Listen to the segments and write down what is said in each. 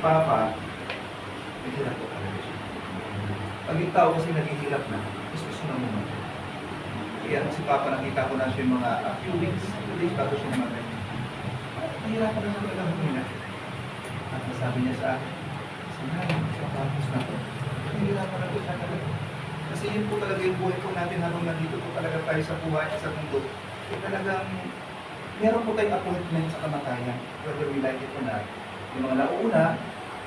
Papa, naghihirap po talaga siya. Pag yung tao kasi naghihirap na, gusto na mo. Kaya si Papa nakita ko na siya yung mga few weeks bago siya namatay. Nahihirapan na siya talaga humina. At nasabi niya sa akin, sana, sa tapos na to. Nahihirapan na po siya talaga. Kasi yun po talaga yung buhay po natin habang nandito po talaga tayo sa buhay sa mundo. Kaya talagang meron po tayong appointment sa kamatayan. Whether we like it or not. Yung mga nauna,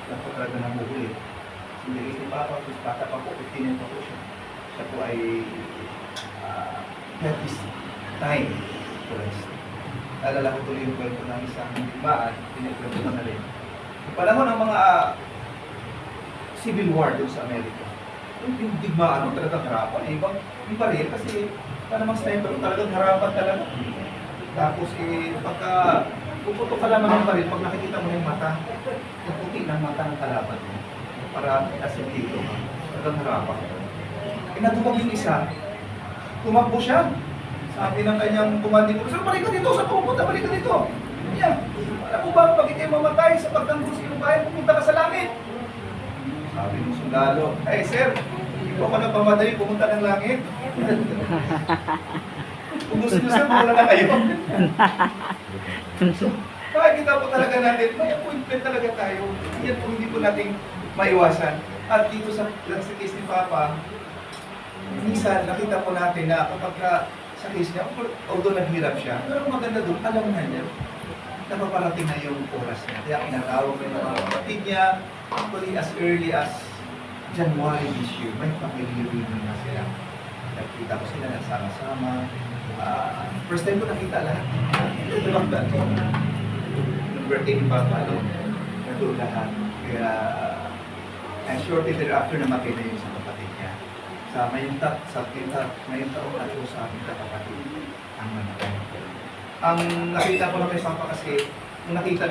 dapat talaga namuhuli. Sinigay si Papa, si bata pa po, 15 pa po siya. Siya po ay that is time to rest. Naalala ko tuloy yung kwento ng isang digmaan, pinikwento ko na rin. Yung panahon ng mga civil war doon sa Amerika. Yung digmaan, talagang harapan. Ibang yung baril kasi parang sniper, talagang harapan talaga. Tapos pagka puputok ka lamang ng baril, pag nakikita mo yung mata, yung puti ng mata ng kalaban mo. Para asintito ka. Talagang harapan. Natubag yung isa, tumakbo siya. Sabi ng kanyang kumandito, sir, balik ka dito, saan pupunta? Balik ka dito. Yan. Alam mo ba, pag ikay mamatay sa pagtanggol sa iyong bayan, pupunta ka sa langit. Sabi ng sundalo, hey sir, hindi ko ako nagpamadali, pumunta ng langit. Kung gusto nyo sir, mawala na kayo. So, nakikita po talaga natin, may appointment talaga tayo. Yan po hindi po natin maiwasan. At dito sa case ni Papa, minsan nakita po natin na kapag sa case niya, although naghirap siya, pero maganda doon, alam na niya, napaparating na yung oras niya. Kaya kinatawag ko yung mga kapatid niya, actually as early as January this year, may family-reunion na sila. Nakita ko sila nagsama-sama. First time ko nakita lahat. Nung birthday ni Papa, nandun lahat. Kaya, and shortly thereafter namatay na yung sa kapatid niya. Sa mayong taong na siya sa aking kapatid ang namatay. Ang nakita ko na kay Papa kasi, nung nakita